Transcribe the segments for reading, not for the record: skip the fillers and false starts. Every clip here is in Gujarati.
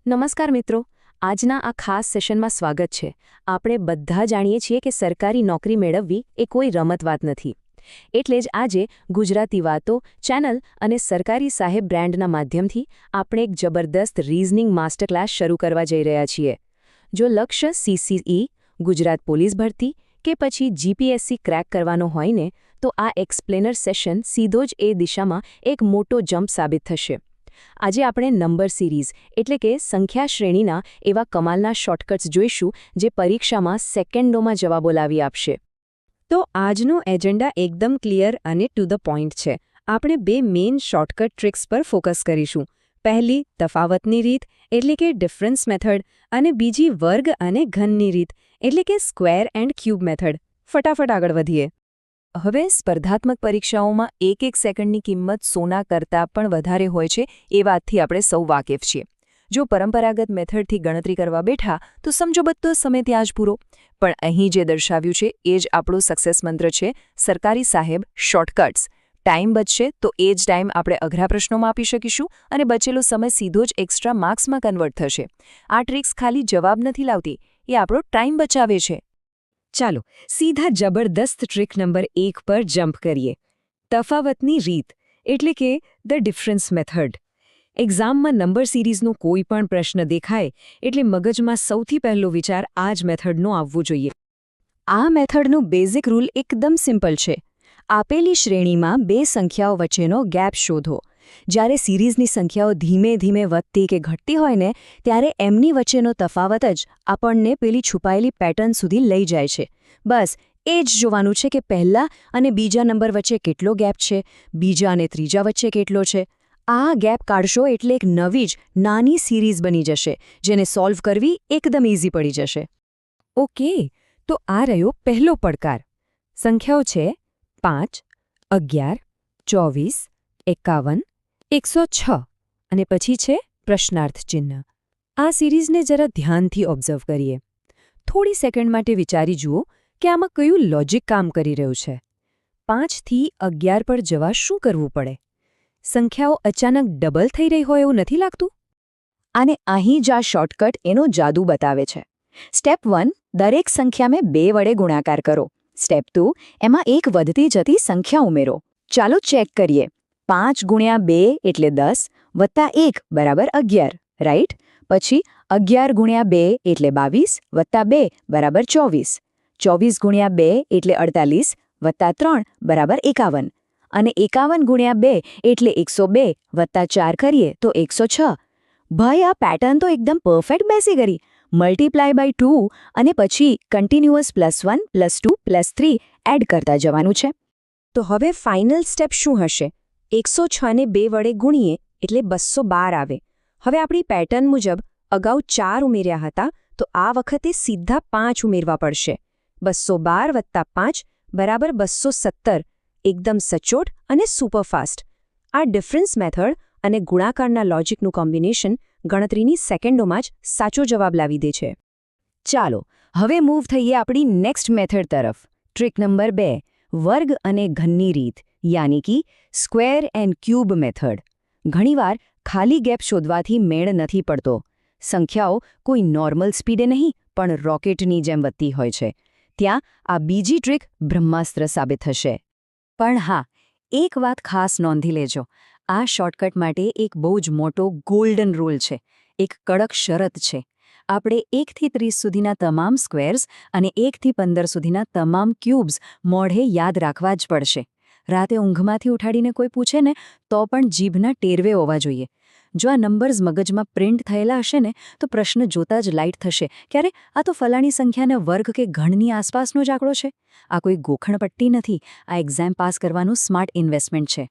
નમસ્કાર મિત્રો, આજના આ ખાસ સેશનમાં સ્વાગત છે. આપણે બધા જાણીએ છીએ કે સરકારી નોકરી મેળવવી એ કોઈ રમત વાત નથી. એટલે જ આજે ગુજરાતી વાતો ચેનલ અને સરકારી સાહેબ બ્રાન્ડના માધ્યમથી આપણે એક જબરદસ્ત રીઝનિંગ માસ્ટર ક્લાસ શરૂ કરવા જઈ રહ્યા છીએ. જો લક્ષ્ય CCE, ગુજરાત પોલીસ ભરતી કે પછી GPSC ક્રેક કરવાનો હોય ને, તો આ એક્સપ્લેનર સેશન સીધો જ એ દિશામાં એક મોટો જમ્પ સાબિત થશે. આજે આપણે નંબર સિરીઝ એટલે કે સંખ્યા શ્રેણીના એવા કમાલના શોર્ટકટ્સ જોઈશું જે પરીક્ષામાં સેકન્ડોમાં જવાબો લાવી આપશે. તો આજનો એજન્ડા એકદમ ક્લિયર અને ટુ ધ પોઈન્ટ છે. આપણે બે મેઇન શોર્ટકટ ટ્રિક્સ પર ફોકસ કરીશું. પહેલી તફાવતની રીત એટલે કે ડિફરન્સ મેથડ અને બીજી વર્ગ અને ઘનની રીત એટલે કે સ્ક્વેર એન્ડ ક્યુબ મેથડ. ફટાફટ આગળ વધીએ. હવે સ્પર્ધાત્મક પરીક્ષાઓમાં એક સેકન્ડની કિંમત સોના કરતાં પણ વધારે હોય છે એ વાતથી આપણે સૌ વાકેફ છીએ. જો પરંપરાગત મેથડથી ગણતરી કરવા બેઠા તો સમજો બધો સમય ત્યાં જ પૂરો. પણ અહીં જે દર્શાવ્યું છે એ જ આપણું સક્સેસ મંત્ર છે, સરકારી સાહેબ શોર્ટકટ્સ. ટાઈમ બચશે તો એ જ ટાઈમ આપણે અઘરા પ્રશ્નોમાં આપી શકીશું અને બચેલો સમય સીધો જ એક્સ્ટ્રા માર્ક્સમાં કન્વર્ટ થશે. આ ટ્રિક્સ ખાલી જવાબ નથી લાવતી, એ આપણો ટાઈમ બચાવે છે. ચાલો સીધા જબરદસ્ત ટ્રિક નંબર 1 પર જમ્પ કરીએ. તફાવતની રીત એટલે કે ધ ડિફરન્સ મેથડ. એક્ઝામમાં નંબર સિરીઝનો કોઈ પણ પ્રશ્ન દેખાય એટલે મગજમાં સૌથી પહેલો વિચાર આ જ મેથડનો આવવો જોઈએ. આ મેથડનો બેઝિક રૂલ એકદમ સિમ્પલ છે. આપેલી શ્રેણીમાં બે સંખ્યાઓ વચ્ચેનો ગેપ શોધો. જ્યારે સિરીઝની સંખ્યાઓ ધીમે ધીમે વધતી કે ઘટતી હોય ને, ત્યારે એમની વચ્ચેનો તફાવત જ આપણને પેલી છુપાયેલી પેટર્ન સુધી લઈ જાય છે. બસ એ જ જોવાનું છે કે પહેલા અને બીજા નંબર વચ્ચે કેટલો ગેપ છે, બીજા અને ત્રીજા વચ્ચે કેટલો છે. આ ગેપ કાઢશો એટલે એક નવી જ નાની સિરીઝ બની જશે, જેને સોલ્વ કરવી એકદમ ઇઝી પડી જશે. ઓકે, તો આ રહ્યો પહેલો પડકાર. સંખ્યાઓ છે 5, 11, 24, 51, 106 અને પછી છે પ્રશ્નાર્થ ચિહ્ન. આ સિરીઝને જરા ધ્યાનથી ઓબ્ઝર્વ કરીએ. થોડી સેકન્ડ માટે વિચારી જુઓ કે આમાં કયું લોજિક કામ કરી રહ્યું છે. 5 થી 11 પર જવા શું કરવું પડે? સંખ્યાઓ અચાનક ડબલ થઈ રહી હોય એવું નથી લાગતું? અને અહીં જ આ શોર્ટકટ એનો જાદુ બતાવે છે. સ્ટેપ 1, દરેક સંખ્યાને 2 વડે ગુણાકાર કરો. સ્ટેપ 2, એમાં એક વધતી જતી સંખ્યા ઉમેરો. ચાલો ચેક કરીએ. 5 ગુણ્યા 2 એટલે 10 વત્તા 1 બરાબર 11, રાઈટ? પછી 11 ગુણ્યા 2 એટલે 22 વત્તા 2 બરાબર 24. 24 ગુણ્યા 2 એટલે 48 વત્તા 3 બરાબર 51. અને 51 ગુણ્યા 2 એટલે 102 વત્તા 4 કરીએ તો 106. ભાઈ, આ પેટર્ન તો એકદમ પરફેક્ટ બેસી ગઈ. મલ્ટીપ્લાય બાય 2 અને પછી કન્ટિન્યુઅસ +1, +2, +3 એડ કરતા જવાનું છે. તો હવે ફાઇનલ સ્ટેપ શું હશે? 106 ને 2 વડે ગુણીએ એટલે 212 આવે. હવે આપણી પેટર્ન મુજબ અગાઉ 4 ઉમેર્યા હતા, તો આ વખતે સીધા 5 ઉમેરવા પડશે. 212 વત્તા 5 બરાબર 217. એકદમ સચોટ અને સુપરફાસ્ટ. આ ડિફરન્સ મેથડ અને ગુણાકારના લોજિકનું કોમ્બિનેશન ગણતરીની સેકન્ડોમાં જ સાચો જવાબ લાવી દે છે. ચાલો હવે મૂવ થઈએ આપણી નેક્સ્ટ મેથડ તરફ. ટ્રિક નંબર 2, વર્ગ અને ઘનની રીત યાની કે સ્ક્વેર એન્ડ ક્યુબ મેથડ. ઘણીવાર ખાલી ગેપ શોધવાથી મેળ નથી પડતો. સંખ્યાઓ કોઈ નોર્મલ સ્પીડે નહીં પણ રોકેટની જેમ વધતી હોય છે. ત્યાં આ બીજી ટ્રિક બ્રહ્માસ્ત્ર સાબિત થશે. પણ હા, એક વાત ખાસ નોંધી લેજો. આ શોર્ટકટ માટે એક બહુ જ મોટો ગોલ્ડન રૂલ છે, એક કડક શરત છે. આપણે 1 થી 30 સુધીના તમામ સ્ક્વેર્સ અને 1 થી 15 સુધીના તમામ ક્યુબ્સ મોઢે યાદ રાખવા જ પડશે. રાતે ઊંઘમાંથી ઉઠાડીને કોઈ પૂછે ને તો પણ જીભના ટેરવે હોવા જોઈએ. જો આ નંબર્સ મગજમાં પ્રિન્ટ થયેલા હશે ને તો પ્રશ્ન જોતા જ લાઇટ થશે કે અરે, આ તો ફલાણી સંખ્યાને વર્ગ કે ઘણની આસપાસનો જ આંકડો છે. આ કોઈ ગોખણપટ્ટી નથી, આ એક્ઝામ પાસ કરવાનું સ્માર્ટ ઇન્વેસ્ટમેન્ટ છે.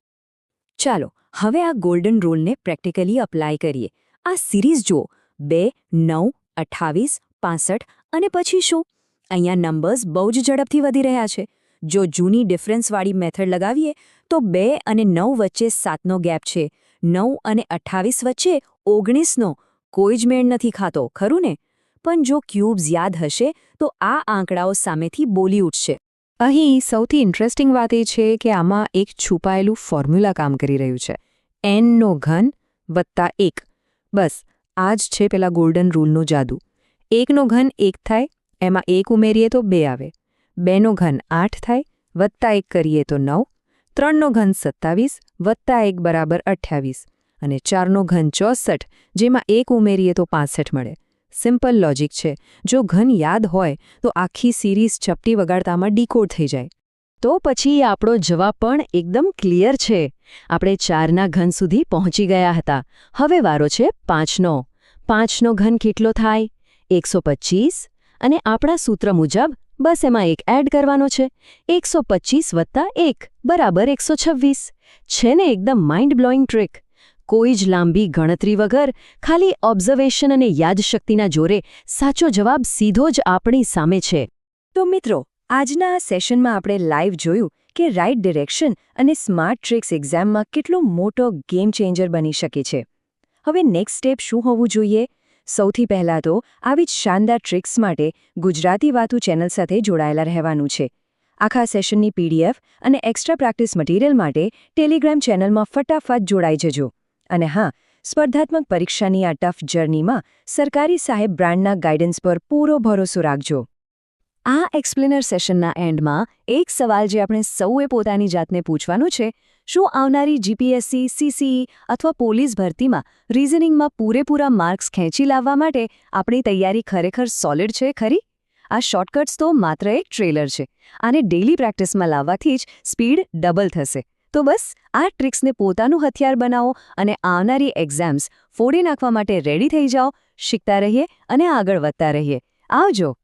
ચાલો હવે આ ગોલ્ડન રૂલને પ્રેક્ટિકલી અપ્લાય કરીએ. આ સિરીઝ જુઓ, 2, 9, 28, 65 અને પછી શું? અહીંયા નંબર્સ બહુ જ ઝડપથી વધી રહ્યા છે. જો જૂની ડિફરન્સવાળી મેથડ લગાવીએ તો 2 અને 9 વચ્ચે 7નો ગેપ છે. 9 અને 28 વચ્ચે 19નો. કોઈ જ મેળ નથી ખાતો, ખરું ને? પણ જો ક્યુબ્સ યાદ હશે તો આ આંકડાઓ સામેથી બોલી ઉઠશે. અહીં સૌથી ઇન્ટરેસ્ટિંગ વાત એ છે કે આમાં એક છુપાયેલું ફોર્મ્યુલા કામ કરી રહ્યું છે. n નો ઘન વત્તા 1. બસ આ જ છે પેલા ગોલ્ડન રૂલનો જાદુ. 1નો ઘન 1 થાય, એમાં 1 ઉમેરીએ તો 2 આવે. 2નો ઘન 8 થાય, વત્તા 1 કરીએ તો 9. 3નો ઘન 27, વત્તા 1 બરાબર 28. અને 4નો ઘન 64, જેમાં 1 ઉમેરીએ તો 65 મળે. સિમ્પલ લોજિક છે. જો ઘન યાદ હોય તો આખી સિરીઝ ચપટી વગાડતામાં ડીકોડ થઈ જાય. તો પછી આપણો જવાબ પણ એકદમ ક્લિયર છે. આપણે 4ના ઘન સુધી પહોંચી ગયા હતા. હવે વારો છે 5નો. 5નો ઘન કેટલો થાય? 125. અને આપણા સૂત્ર મુજબ બસ એમાં 1 એડ કરવાનો છે. 125 વત્તા 1 બરાબર 126. છે ને એકદમ માઇન્ડ બ્લોઈંગ ટ્રીક. કોઈ જ લાંબી ગણતરી વગર ખાલી ઓબ્ઝર્વેશન અને યાદશક્તિના જોરે સાચો જવાબ સીધો જ આપણી સામે છે. તો મિત્રો, આજના આ સેશનમાં આપણે લાઈવ જોયું કે રાઇટ ડિરેક્શન અને સ્માર્ટ ટ્રિક્સ એક્ઝામમાં કેટલો મોટો ગેમ ચેન્જર બની શકે છે. હવે નેક્સ્ટ સ્ટેપ શું હોવું જોઈએ? સૌથી પહેલાં તો આવી જ શાનદાર ટ્રિક્સ માટે ગુજરાતી વાતું ચેનલ સાથે જોડાયેલા રહેવાનું છે. આખા સેશનની PDF અને એક્સ્ટ્રા પ્રેક્ટિસ મટીરિયલ માટે ટેલિગ્રામ ચેનલમાં ફટાફટ જોડાઈ જજો. અને હા, સ્પર્ધાત્મક પરીક્ષાની આ ટફ જર્નીમાં સરકારી સાહેબ બ્રાન્ડના ગાઈડન્સ પર પૂરો ભરોસો રાખજો. આ એક્સપ્લેનર સેશનના એન્ડમાં એક સવાલ જે આપણે સૌએ પોતાની જાતને પૂછવાનું છે, શું આવનારી GPSC, CCE અથવા પોલીસ ભરતીમાં રિઝનિંગમાં પૂરેપૂરા માર્ક્સ ખેંચી લાવવા માટે આપણી તૈયારી ખરેખર સોલિડ છે ખરી? આ શોર્ટકટ્સ તો માત્ર એક ટ્રેલર છે. આને ડેઇલી પ્રેક્ટિસમાં લાવવાથી જ સ્પીડ ડબલ થશે. તો બસ આ ટ્રિક્સને પોતાનું હથિયાર બનાવો અને આવનારી એક્ઝામ્સ ફોડી નાખવા માટે રેડી થઈ જાઓ. શીખતા રહીએ અને આગળ વધતા રહીએ. આવજો.